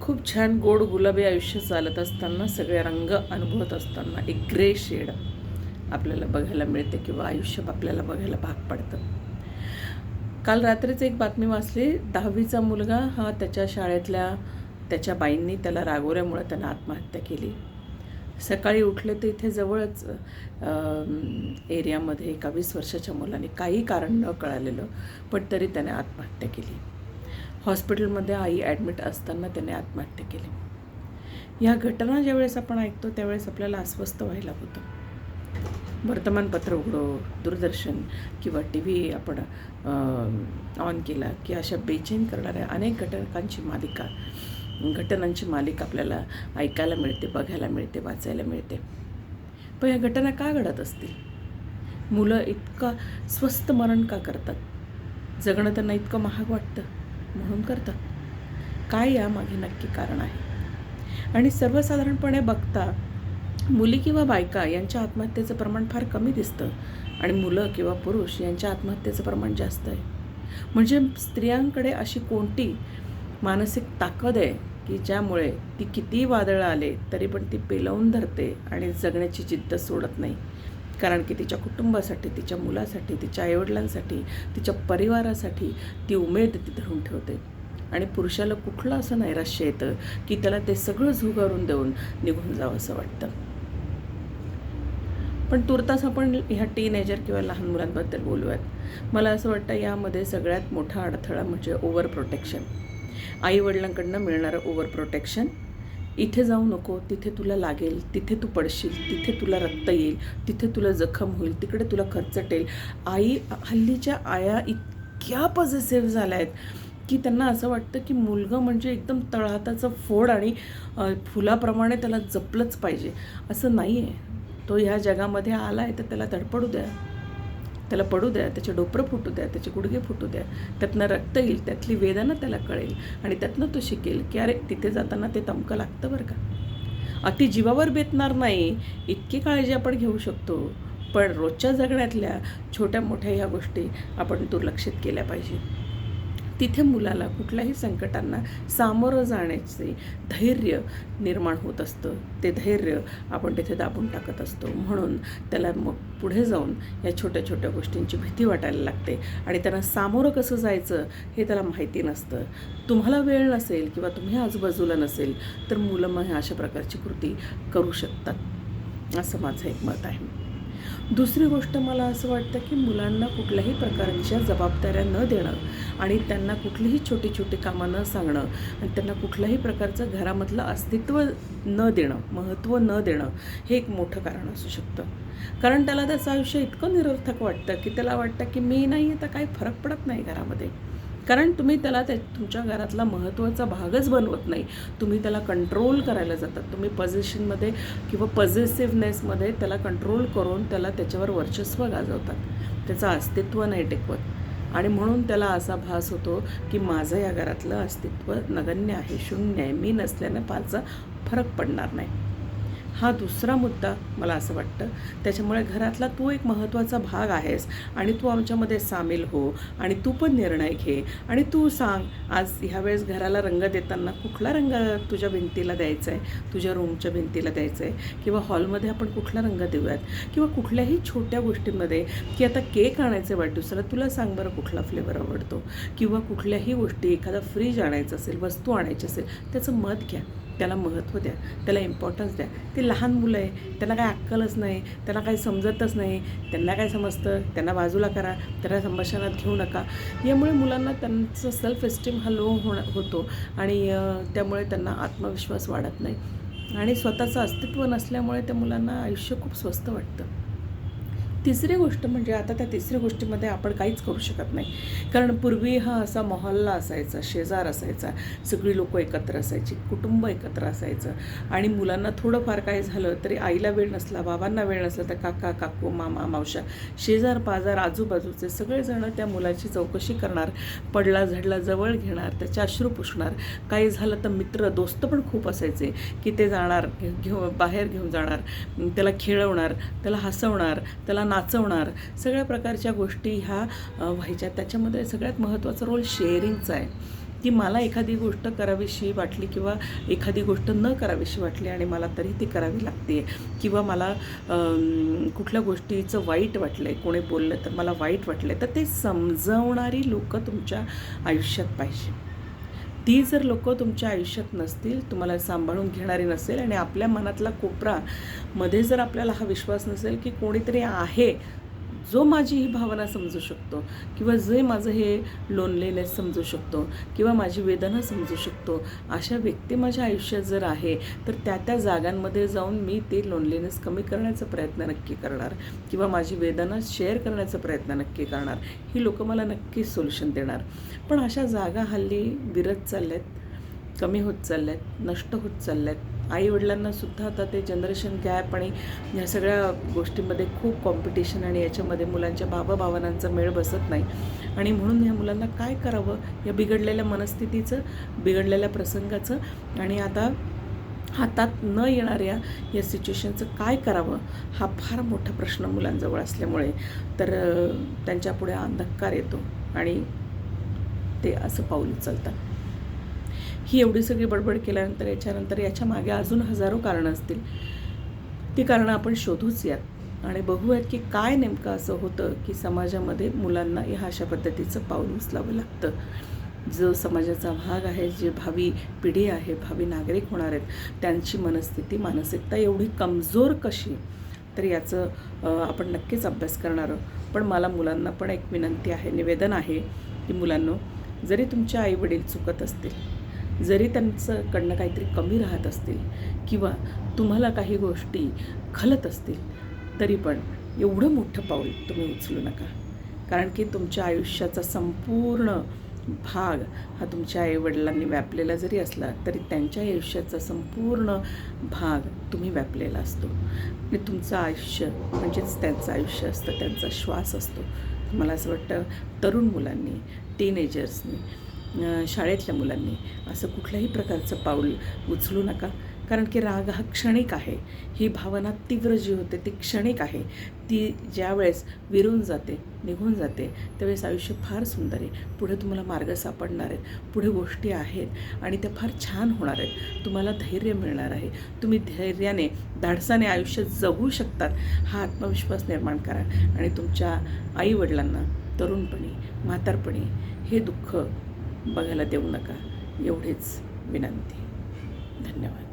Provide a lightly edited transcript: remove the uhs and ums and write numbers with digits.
खूप छान गोड गुलाबी आयुष्य चालत असताना सगळे रंग अनुभवत असताना एक ग्रे शेड आपल्याला बघायला मिळते किंवा आयुष्य आपल्याला बघायला भाग पडतं. काल रात्रीच एक बातमी वाचली. 10वीचा मुलगा हा त्याच्या शाळेतल्या त्याच्या बाईंनी त्याला रागवल्यामुळे त्यानं आत्महत्या केली. सकाळी उठले तर इथे जवळच एरियामध्ये एका 20 वर्षाच्या मुलाने काही कारण न कळालेलं पण तरी त्याने आत्महत्या केली. हॉस्पिटलमध्ये आई ॲडमिट असताना त्याने आत्महत्या केली. ह्या घटना ज्यावेळेस आपण ऐकतो त्यावेळेस आपल्याला अस्वस्थ व्हायला होतं. वर्तमानपत्र उघडो, दूरदर्शन किंवा टी व्ही आपण ऑन केला की अशा बेचैन करणाऱ्या अनेक घटनांची मालिका आपल्याला ऐकायला मिळते, बघायला मिळते, वाचायला मिळते. पण या घटना का घडत असतील? मुलं इतकं स्वस्त मरण का करतात? जगणं त्यांना इतकं महाग वाटतं म्हणून करतात. काय यामागे नक्की कारण आहे? आणि सर्वसाधारणपणे बघता मुली किंवा बायका यांच्या आत्महत्येचं प्रमाण फार कमी दिसतं आणि मुलं किंवा पुरुष यांच्या आत्महत्येचं प्रमाण जास्त आहे. म्हणजे स्त्रियांकडे अशी कोणती मानसिक ताकद आहे की ज्यामुळे ती किती वादळं आले तरी पण ती पेलवून धरते आणि जगण्याची जिद्द सोडत नाही. कारण की तिच्या कुटुंबासाठी, तिच्या मुलासाठी, तिच्या आईवडिलांसाठी, तिच्या परिवारासाठी ती उमेद ती धरून ठेवते. आणि पुरुषाला कुठलं असं नैराश्य येतं की त्याला ते सगळं झुगारून देऊन निघून जावं असं वाटतं. पण तुर्तास आपण ह्या टीनेजर किंवा लहान मुलांबद्दल बोलूयात. मला असं वाटतं यामध्ये सगळ्यात मोठा अडथळा म्हणजे ओव्हर प्रोटेक्शन. आईवडिलांकडनं मिळणारं ओव्हर प्रोटेक्शन. इथे जाऊ नको, तिथे तुला लागेल, तिथे तू पडशील, तिथे तुला रक्त येईल, तिथे तुला जखम होईल, तिकडे तुला खरचटेल. हल्लीच्या आया इतक्या पॉझिटिव्ह झाल्या आहेत की त्यांना असं वाटतं की मुलगा म्हणजे एकदम तळहाताचं फोड आणि फुलाप्रमाणे त्याला जपलंच पाहिजे. असं नाही आहे. तो ह्या जगामध्ये आला आहे तर त्याला धडपडू द्या, त्याला पडू द्या, त्याचे डोपरं फुटू द्या, त्याचे गुडघे फुटू द्या. त्यातनं रक्त येईल, त्यातली वेदना त्याला कळेल आणि त्यातनं तो शिकेल की अरे तिथे जाताना ते तमकं लागतं बरं का. अति जीवावर बेतणार नाही इतकी काळजी आपण घेऊ शकतो. पण रोजच्या जगण्यातल्या छोट्या मोठ्या ह्या गोष्टी आपण दुर्लक्षित केल्या पाहिजे. तिथे मुलाला कुठल्याही संकटांना सामोरं जाण्याचे धैर्य निर्माण होत असतं. ते धैर्य आपण तिथे दाबून टाकत असतो. म्हणून त्याला मग पुढे जाऊन या छोट्या छोट्या गोष्टींची भीती वाटायला लागते आणि त्यांना सामोरं कसं जायचं हे त्याला माहिती नसतं. तुम्हाला वेळ नसेल किंवा तुम्ही आजूबाजूला नसेल तर मुलं मग अशा प्रकारची कृती करू शकतात असं माझं एक मत आहे. दुसरी गोष्ट मला असं वाटतं की मुलांना कुठल्याही प्रकारच्या जबाबदाऱ्या न देणं आणि त्यांना कुठलीही छोटी छोटी कामं न सांगणं आणि त्यांना कुठल्याही प्रकारचं घरामधलं अस्तित्व न देणं, महत्त्व न देणं हे एक मोठं कारण असू शकतं. कारण त्याला त्याचं आयुष्य इतकं निरर्थक वाटतं की त्याला वाटतं की मी नाही आहे तर काही फरक पडत नाही घरामध्ये. कारण तुम्ही त्याला तुमच्या घरातला महत्त्वाचा भागच बनवत नाही. तुम्ही त्याला कंट्रोल करायला जातात. तुम्ही पोझिशनमध्ये किंवा पॉझिटिव्हनेसमध्ये त्याला कंट्रोल करून त्याला त्याच्यावर वर्चस्व गाजवतात. त्याचं अस्तित्व नाही टिकवत आणि म्हणून त्याला असा भास होतो की माझं या घरातलं अस्तित्व नगण्य आहे, शून्य आहे. मी नसल्यानं फारसा फरक पडणार नाही. हा दुसरा मुद्दा मला असं वाटतं. त्याच्यामुळे घरातला तू एक महत्त्वाचा भाग आहेस आणि तू आमच्यामध्ये सामील हो आणि तू पण निर्णय घे आणि तू सांग आज ह्यावेळेस घराला रंग देताना कुठला रंग तुझ्या भिंतीला द्यायचा आहे, तुझ्या रूमच्या भिंतीला द्यायचं आहे किंवा हॉलमध्ये आपण कुठला रंग देऊयात किंवा कुठल्याही छोट्या गोष्टींमध्ये की आता केक आणायचं वाढदिवसाला तुला सांग बरं कुठला फ्लेवर आवडतो किंवा कुठल्याही गोष्टी एखादा फ्रीज आणायचं असेल, वस्तू आणायची असेल त्याचं मत घ्या, त्याला महत्त्व द्या, त्याला इम्पॉर्टन्स द्या. ते लहान मुलं आहे, त्यांना काय अक्कलच नाही, त्यांना काही समजतच नाही. त्यांना काय समजतं, त्यांना बाजूला करा, त्यांना संभाषणात घेऊ नका. यामुळे मुलांना त्यांचं सेल्फ एस्टीम हा लो होतो आणि त्यामुळे त्यांना आत्मविश्वास वाढत नाही आणि स्वतःचं अस्तित्व नसल्यामुळे त्या मुलांना आयुष्य खूप स्वस्त वाटतं. तिसरी गोष्ट म्हणजे आता त्या तिसऱ्या गोष्टीमध्ये आपण काहीच करू शकत नाही. कारण पूर्वी हा असा मोहल्ला असायचा, शेजार असायचा, सगळी लोकं एकत्र असायची, कुटुंब एकत्र असायचं आणि मुलांना थोडंफार काय झालं तरी आईला वेळ नसला, बाबांना वेळ नसला तर काका, काकू, मामा, मावशा, शेजार पाजार, आजूबाजूचे सगळेजण त्या मुलाची चौकशी करणार, पडला झडला जवळ घेणार, त्याचे अश्रू पुसणार. काही झालं तर मित्र, दोस्त पण खूप असायचे की ते जाणार, बाहेर घेऊन जाणार, त्याला खेळवणार, त्याला हसवणार, त्याला नाचवणार. सगळ्या प्रकारच्या गोष्टी ह्या व्हायच्या. त्याच्यामध्ये सगळ्यात महत्त्वाचा रोल शेअरिंगचा आहे. की मला एखादी गोष्ट करावीशी वाटली किंवा एखादी गोष्ट न करावीशी वाटली आणि मला तरी ती करावी लागते आहे, किंवा मला कुठल्या गोष्टीचं वाईट वाटलं आहे, कोणी बोललं तर मला वाईट वाटलं आहे, तर ते समजवणारी लोकं तुमच्या आयुष्यात पाहिजे. ती जर लोकं तुमच्या आयुष्यात नसतील, तुम्हाला सांभाळून घेणारी नसेल आणि आपल्या मनातला कोपरा मध्ये जर आपल्याला हा विश्वास नसेल की कोणीतरी आहे जो माझी ही भावना समजू शकतो, किंवा जे माझं हे लोनलीनेस समजू शकतो, किंवा माझी वेदना समजू शकतो, अशा व्यक्ती माझ्या आयुष्यात जर आहे, तर त्या जागांमध्ये जाऊन मी ते लोनलीनेस कमी करण्याचा प्रयत्न नक्की करणार, किंवा माझी वेदना शेअर करण्याचा प्रयत्न नक्की करणार. ही लोकं मला नक्कीच सोल्युशन देणार. पण अशा जागा हल्ली विरत चालल्यात, कमी होत चालल्यात, नष्ट होत चालल्यात. आईवडिलांनासुद्धा आता ते जनरेशन गॅप आणि ह्या सगळ्या गोष्टींमध्ये खूप कॉम्पिटिशन, आणि याच्यामध्ये मुलांच्या भावनांचा मेळ बसत नाही. आणि म्हणून ह्या मुलांना काय करावं, या बिघडलेल्या मनस्थितीचं, बिघडलेल्या प्रसंगाचं, आणि आता हातात न येणाऱ्या या सिच्युएशनचं काय करावं, हा फार मोठा प्रश्न मुलांजवळ असल्यामुळे तर त्यांच्यापुढे अंधकार येतो आणि ते असं पाऊल उचलतात. ही एवढी सगळी बडबड केल्यानंतर याच्या मागे अजून हजारो कारणं असतील. ती कारणं आपण शोधूच यात आणि बघूयात की काय नेमकं असं होतं की समाजामध्ये मुलांना ह्या अशा पद्धतीचं पाऊल उचलावं लागतं. जो समाजाचा भाग आहे, जे भावी पिढी आहे, भावी नागरिक होणार आहेत, त्यांची मनस्थिती, मानसिकता एवढी कमजोर कशी, तर याचं आपण नक्कीच अभ्यास करणार आहोत. पण मला मुलांना पण एक विनंती आहे, निवेदन आहे की मुलांनो, जरी तुमचे आईवडील चुकत असतील, जरी त्यांच्याकडनं काहीतरी कमी राहत असतील, किंवा तुम्हाला काही गोष्टी खलत असतील, तरी पण एवढं मोठं पाऊल तुम्ही उचलू नका. कारण की तुमच्या आयुष्याचा संपूर्ण भाग हा तुमच्या आईवडिलांनी व्यापलेला जरी असला, तरी त्यांच्या आयुष्याचा संपूर्ण भाग तुम्ही व्यापलेला असतो. आणि तुमचं आयुष्य म्हणजेच त्यांचं आयुष्य असतं, त्यांचा श्वास असतो. मला असं वाटतं तरुण मुलांनी, टीनेजर्सनी, शाळेतल्या मुलांनी असं कुठल्याही प्रकारचं पाऊल उचलू नका. कारण की राग हा क्षणिक आहे. ही भावना तीव्र जी होते ती क्षणिक आहे. ती ज्यावेळेस विरून जाते, निघून जाते, त्यावेळेस आयुष्य फार सुंदर आहे. पुढे तुम्हाला मार्ग सापडणार आहेत, पुढे गोष्टी आहेत आणि त्या फार छान होणार आहेत. तुम्हाला धैर्य मिळणार आहे. तुम्ही धैर्याने, धाडसाने आयुष्य जगू शकतात, हा आत्मविश्वास निर्माण करा. आणि तुमच्या आईवडिलांना तरुणपणी, म्हातारपणी हे दुःख बघायला देऊ नका, एवढीच विनंती. धन्यवाद.